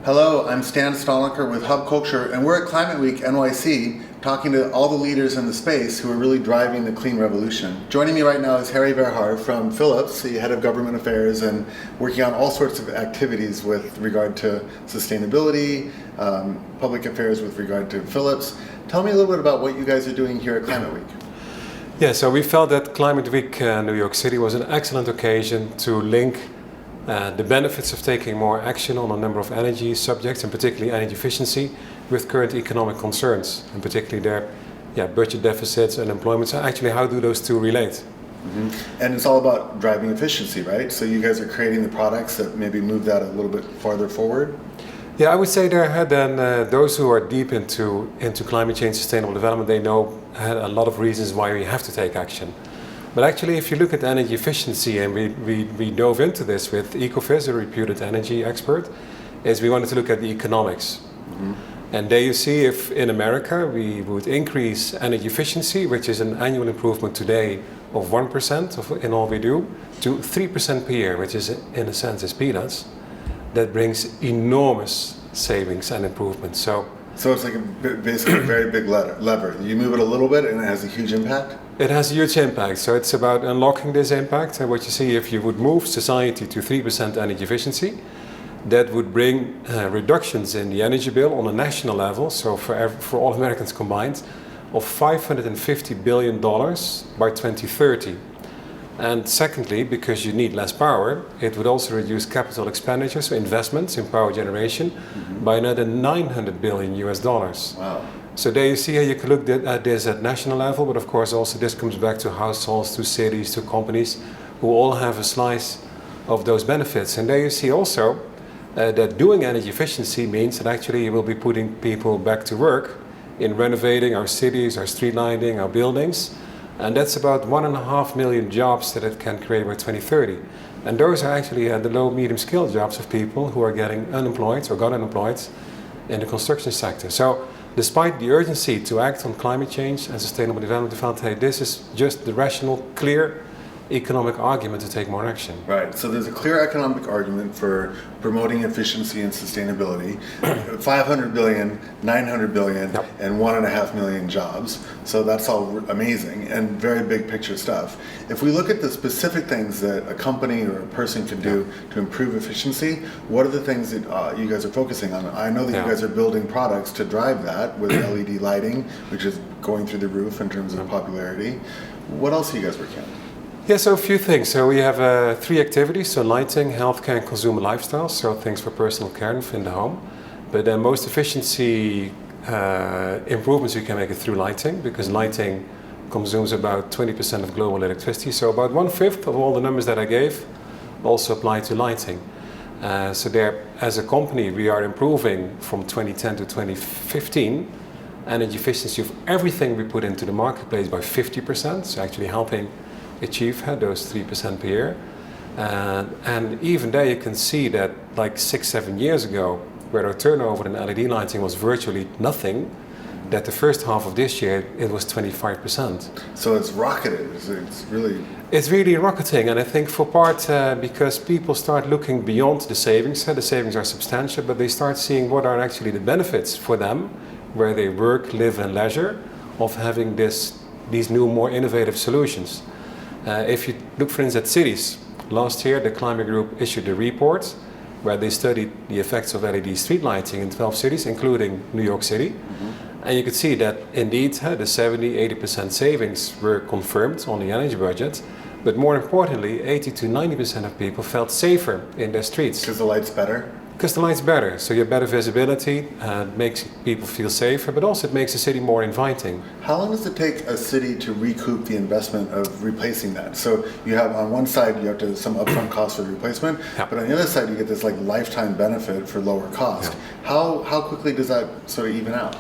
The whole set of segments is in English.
Hello, I'm Stan Stalnaker with Hub Culture, and we're at Climate Week NYC talking to all the leaders in the space who are really driving the clean revolution. Joining me right now is Harry Verhaar from Philips, the head of government affairs, and working on all sorts of activities with regard to sustainability, public affairs with regard to Philips. Tell me a little bit about what you guys are doing here at Climate Week. Yeah, so we felt that Climate Week New York City was an excellent occasion to link the benefits of taking more action on a number of energy subjects, and particularly energy efficiency, with current economic concerns, and particularly their budget deficits and employment. So actually, how do those two relate? Mm-hmm. And it's all about driving efficiency, right? So you guys are creating the products that maybe move that a little bit farther forward? Yeah, I would say those who are deep into climate change, sustainable development, they know a lot of reasons why we have to take action. But actually, if you look at energy efficiency, and we dove into this with Ecofys, a reputed energy expert, is we wanted to look at the economics. Mm-hmm. And there you see if in America we would increase energy efficiency, which is an annual improvement today of 1% in all we do, to 3% per year, which is in a sense is peanuts, that brings enormous savings and improvements. So it's like basically a very big lever. You move it a little bit and it has a huge impact? It has a huge impact. So it's about unlocking this impact. And what you see, if you would move society to 3% energy efficiency, that would bring reductions in the energy bill on a national level, so for all Americans combined, of $550 billion by 2030. And secondly, because you need less power, it would also reduce capital expenditures, so investments in power generation, by another $900 billion US dollars. Wow. So there you see how you can look at this at national level, but of course also this comes back to households, to cities, to companies, who all have a slice of those benefits. And there you see also that doing energy efficiency means that actually you will be putting people back to work in renovating our cities, our street lighting, our buildings. And that's about 1.5 million jobs that it can create by 2030. And those are actually the low, medium scale jobs of people who are getting unemployed or got unemployed in the construction sector. So despite the urgency to act on climate change and sustainable development, we felt, hey, this is just the rational, clear economic argument to take more action. Right, so there's a clear economic argument for promoting efficiency and sustainability. 500 billion, 900 billion, yep, and 1.5 million jobs. So that's all amazing and very big picture stuff. If we look at the specific things that a company or a person can do to improve efficiency, what are the things that you guys are focusing on? I know that you guys are building products to drive that with LED lighting, which is going through the roof in terms of popularity. What else are you guys working on? Yeah, so a few things. So we have 3 activities, so lighting, healthcare, and consumer lifestyle, so things for personal care in the home. But then most efficiency improvements we can make it through lighting, because lighting consumes about 20% of global electricity. So about 1/5 of all the numbers that I gave also apply to lighting. So there, as a company, we are improving from 2010 to 2015 energy efficiency of everything we put into the marketplace by 50%, so actually helping achieve those 3% per year. And even there you can see that like 6-7 years ago, where our turnover in LED lighting was virtually nothing, that the first half of this year it was 25%. So it's rocketed. It's really rocketing, and I think for part because people start looking beyond the savings. The savings are substantial, but they start seeing what are actually the benefits for them, where they work, live, and leisure, of having these new, more innovative solutions. If you look, for instance, at cities, last year the Climate Group issued a report where they studied the effects of LED street lighting in 12 cities, including New York City. Mm-hmm. And you could see that indeed the 70-80% savings were confirmed on the energy budget, but more importantly, 80-90% of people felt safer in their streets. Because the light's better? Because the light's better, so you have better visibility, makes people feel safer, but also it makes the city more inviting. How long does it take a city to recoup the investment of replacing that? So you have, on one side, you have some upfront cost for replacement, but on the other side, you get this like lifetime benefit for lower cost. How quickly does that sort of even out?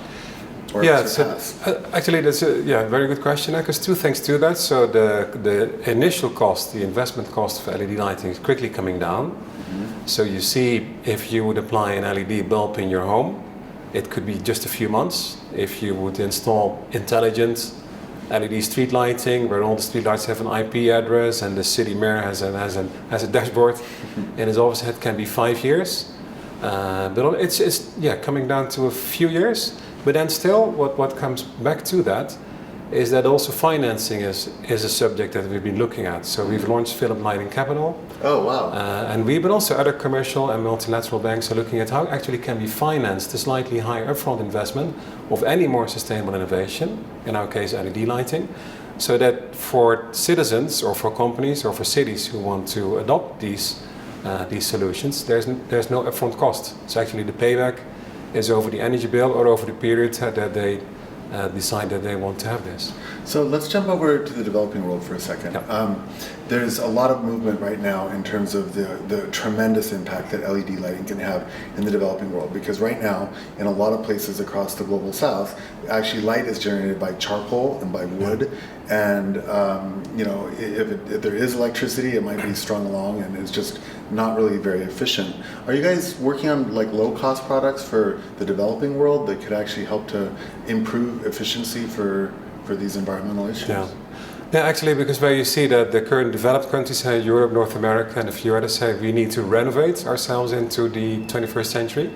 Actually, that's a very good question, because 2 things to that. So the initial cost, the investment cost for LED lighting is quickly coming down. Mm-hmm. So you see, if you would apply an LED bulb in your home, it could be just a few months. If you would install intelligent LED street lighting, where all the street lights have an IP address and the city mayor has a dashboard in his office, it can be 5 years. But it's coming down to a few years. But then still, what comes back to that is that also financing is a subject that we've been looking at. So we've launched Philip Lighting Capital. Oh, wow. And we, but also other commercial and multilateral banks are looking at how actually can we finance the slightly higher upfront investment of any more sustainable innovation, in our case LED lighting, so that for citizens or for companies or for cities who want to adopt these solutions, there's no upfront cost. So actually the payback is over the energy bill or over the period that they decide that they want to have this. So let's jump over to the developing world for a second. Yeah. There's a lot of movement right now in terms of the tremendous impact that LED lighting can have in the developing world, because right now in a lot of places across the global south, actually light is generated by charcoal and by wood, and if there is electricity, it might be strung along and it's just not really very efficient. Are you guys working on like low-cost products for the developing world that could actually help to improve efficiency for these environmental issues? Yeah, actually, because where you see that the current developed countries, Europe, North America, and a few others say we need to renovate ourselves into the 21st century,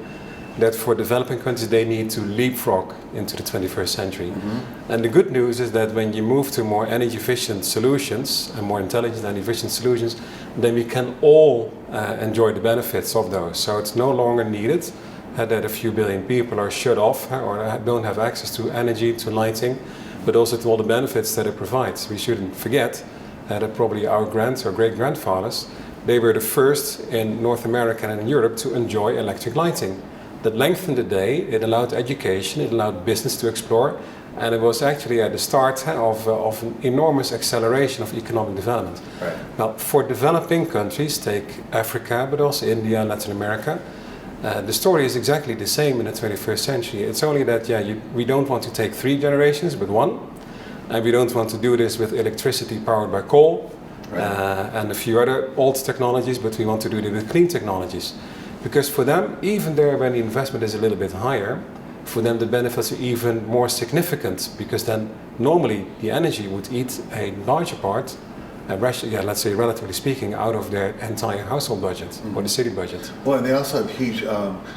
that for developing countries they need to leapfrog into the 21st century. Mm-hmm. And the good news is that when you move to more energy efficient solutions and more intelligent and efficient solutions, then we can all enjoy the benefits of those. So it's no longer needed that a few billion people are shut off or don't have access to energy, to lighting, but also to all the benefits that it provides. We shouldn't forget that probably our great-grandfathers, they were the first in North America and in Europe to enjoy electric lighting. That lengthened the day, it allowed education, it allowed business to explore, and it was actually at the start of an enormous acceleration of economic development. Right. Now, for developing countries, take Africa, but also India, Latin America, the story is exactly the same in the 21st century. It's only that, we don't want to take 3 generations, but 1, and we don't want to do this with electricity powered by coal, right, and a few other old technologies, but we want to do it with clean technologies. Because for them, even there when the investment is a little bit higher, for them the benefits are even more significant, because then normally the energy would eat a larger part, let's say relatively speaking, out of their entire household budget, mm-hmm, or the city budget. Well, and they also have huge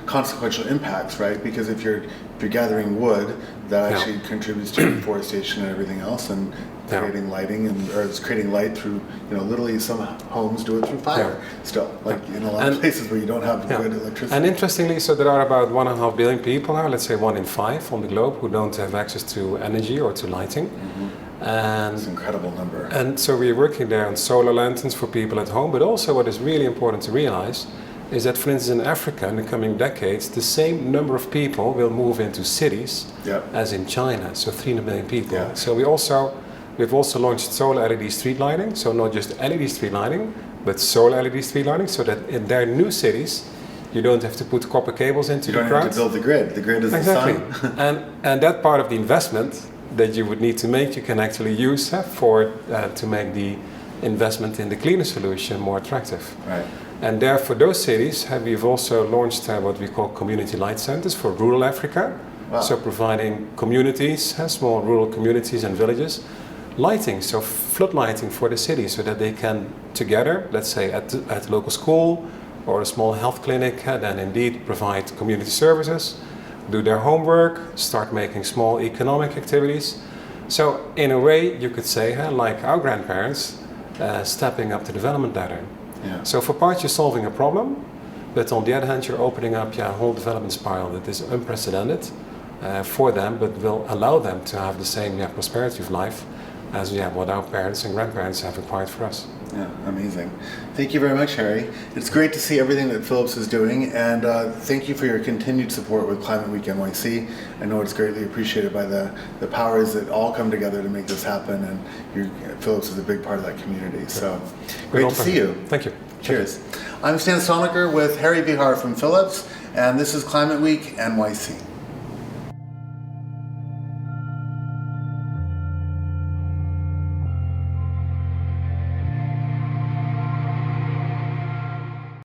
consequential impacts, right? Because if you're gathering wood, that actually contributes to deforestation and everything else, and creating lighting, or it's creating light through, literally some homes do it through fire still, like in a lot of places where you don't have good electricity. And interestingly, so there are about 1.5 billion people now, let's say 1 in 5 on the globe, who don't have access to energy or to lighting. Mm-hmm. And it's an incredible number. And so we're working there on solar lanterns for people at home, but also what is really important to realize is that, for instance, in Africa in the coming decades, the same number of people will move into cities as in China, so 300 million people. Yeah. So we've also launched solar LED street lighting, so not just LED street lighting, but solar LED street lighting, so that in their new cities, you don't have to put copper cables into the ground. You don't have to build the grid. The grid is the sun. and that part of the investment that you would need to make, you can actually use to make the investment in the cleaner solution more attractive. Right. And there, for those cities, we've also launched what we call community light centers for rural Africa. Wow. So providing communities, small rural communities and villages, lighting, so flood lighting for the city, so that they can together, let's say at local school or a small health clinic, then indeed provide community services, do their homework, start making small economic activities. So in a way, you could say, like our grandparents, stepping up the development ladder. Yeah. So for part, you're solving a problem, but on the other hand, you're opening up a whole development spiral that is unprecedented for them, but will allow them to have the same prosperity of life as what our parents and grandparents have acquired for us. Yeah, amazing. Thank you very much, Harry. It's great to see everything that Philips is doing, and thank you for your continued support with Climate Week NYC. I know it's greatly appreciated by the powers that all come together to make this happen, and Philips is a big part of that community. So great to see you. Thank you. Cheers. I'm Stan Stalnaker with Harry Verhaar from Philips, and this is Climate Week NYC.